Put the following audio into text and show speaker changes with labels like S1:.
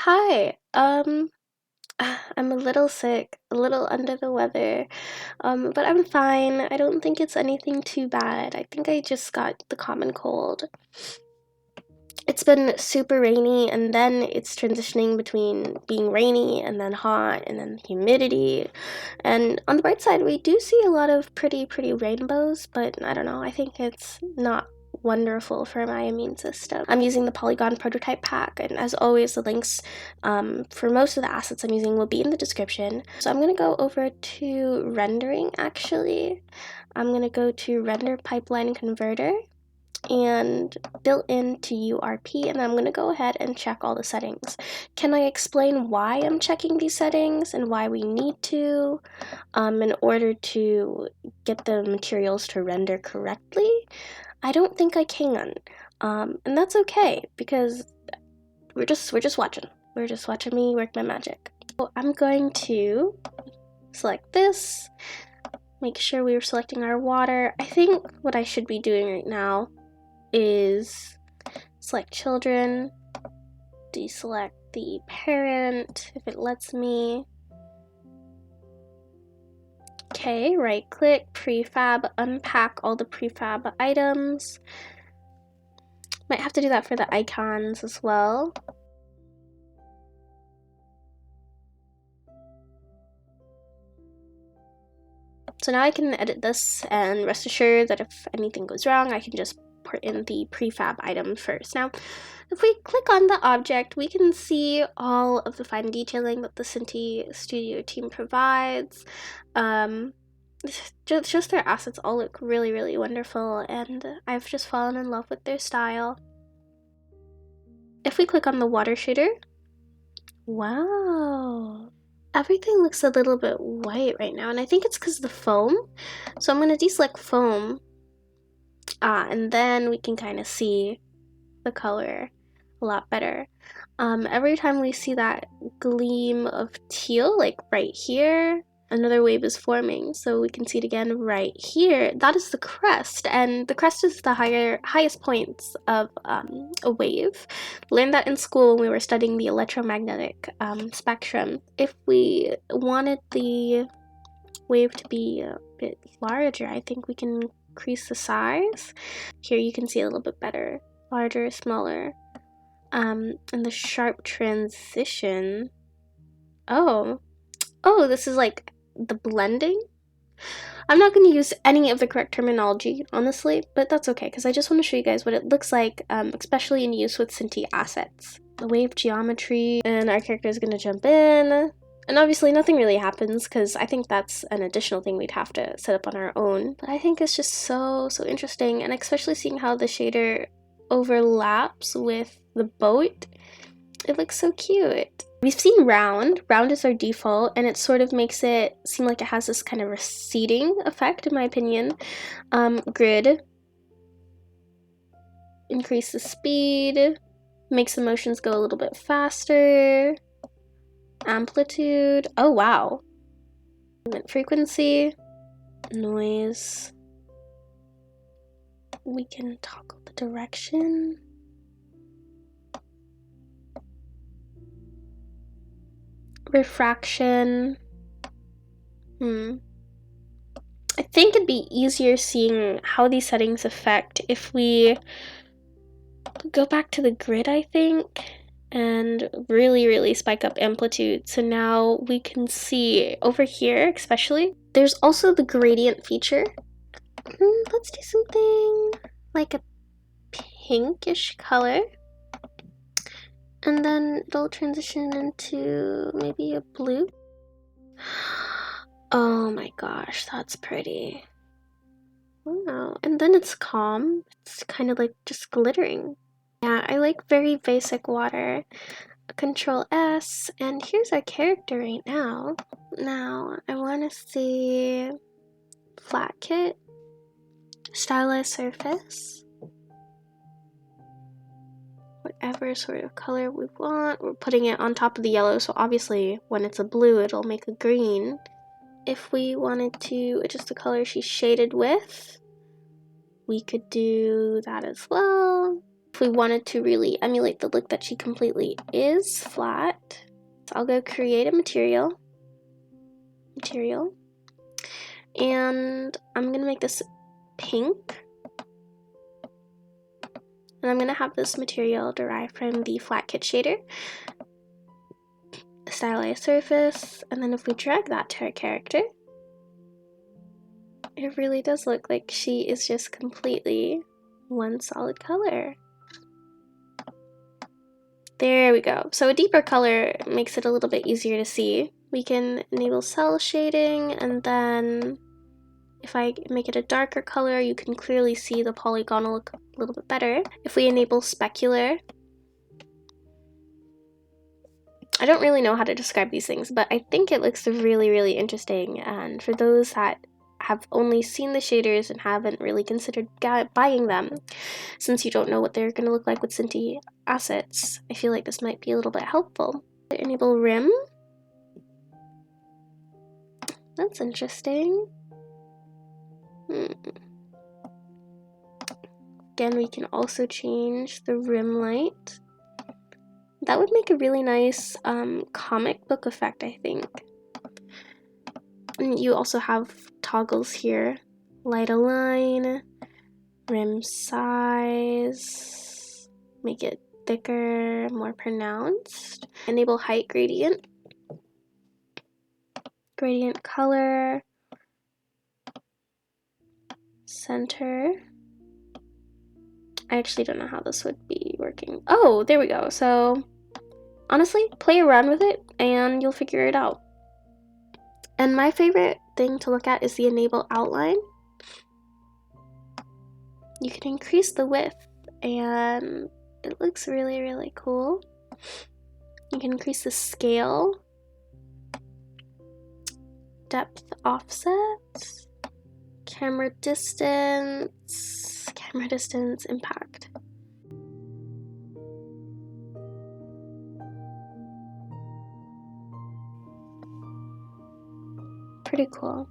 S1: Hi. I'm a little sick, a little under the weather, but I'm fine. I don't think it's anything too bad. I think I just got the common cold. It's been super rainy, and then it's transitioning between being rainy and then hot and then humidity. And on the bright side, we do see a lot of pretty rainbows, but I don't know. I think it's not wonderful for my immune system. I'm using the Polygon prototype pack, and as always, the links for most of the assets I'm using will be in the description. So I'm going to go over to rendering actually. I'm going to go to render pipeline converter and built into URP, and I'm going to go ahead and check all the settings. Can I explain why I'm checking these settings and why we need to in order to get the materials to render correctly? I don't think I can, and that's okay because we're just watching. We're just watching me work my magic. So I'm going to select this, make sure we are selecting our water. I think what I should be doing right now is select children, deselect the parent if it lets me. Okay, right click, prefab, unpack all the prefab items. Might have to do that for the icons as well. So now I can edit this, and rest assured that if anything goes wrong, I can just put in the prefab item first. Now, if we click on the object, we can see all of the fine detailing that the Synty Studio team provides. Just their assets all look really wonderful, and I've just fallen in love with their style. If we click on the water shader, wow, everything looks a little bit white right now, and I think it's because of the foam. So I'm going to deselect foam, and then we can kind of see the color a lot better. Every time we see that gleam of teal, like right here, another wave is forming. So we can see it again right here. That is the crest, and the crest is the highest points of a wave. Learned that in school when we were studying the electromagnetic spectrum. If we wanted the wave to be a bit larger, I think we can increase the size. Here you can see a little bit better, larger, smaller. And the sharp transition. Oh, this is like the blending. I'm not going to use any of the correct terminology, honestly, but that's okay, because I just want to show you guys what it looks like, especially in use with Synty Assets. The wave geometry, and our character is going to jump in, and obviously nothing really happens, because I think that's an additional thing we'd have to set up on our own, but I think it's just so interesting, and especially seeing how the shader overlaps with the boat. It looks so cute. We've seen round. Round is our default, and it sort of makes it seem like it has this kind of receding effect, in my opinion. Grid. Increase the speed. Makes the motions go a little bit faster. Amplitude. Oh, wow. Movement frequency. Noise. We can toggle the direction. Refraction. I think it'd be easier seeing how these settings affect if we go back to the grid, I think, and really spike up amplitude. So now we can see over here, especially, there's also the gradient feature. Let's do something like a pinkish color. And then it'll transition into maybe a blue. Oh my gosh, that's pretty. Wow, and then it's calm. It's kind of like just glittering. Yeah, I like very basic water. Control S, and here's our character right now. Now, I want to see FlatKit, stylize surface. Whatever sort of color we want. We're putting it on top of the yellow, so obviously when it's a blue, it'll make a green. If we wanted to adjust the color she's shaded with, we could do that as well. If we wanted to really emulate the look that she completely is flat, so I'll go create a material, and I'm gonna make this pink, and I'm gonna have this material derived from the FlatKit shader, stylize surface, and then if we drag that to our character, it really does look like she is just completely one solid color. There we go. So a deeper color makes it a little bit easier to see. We can enable cell shading, and then if I make it a darker color, you can clearly see the polygon will look a little bit better. If we enable specular, I don't really know how to describe these things, but I think it looks really, really interesting. And for those that have only seen the shaders and haven't really considered buying them, since you don't know what they're going to look like with Synty Assets, I feel like this might be a little bit helpful. Enable rim. That's interesting. Again, we can also change the rim light. That would make a really nice comic book effect, I think. And you also have toggles here. Light align, rim size, make it thicker, more pronounced. Enable height gradient, gradient color, center. I actually don't know how this would be working. Oh, there we go. So honestly, play around with it and you'll figure it out. And my favorite thing to look at is the enable outline. You can increase the width and it looks really, really cool. You can increase the scale, depth offset, camera distance, impact. Pretty cool.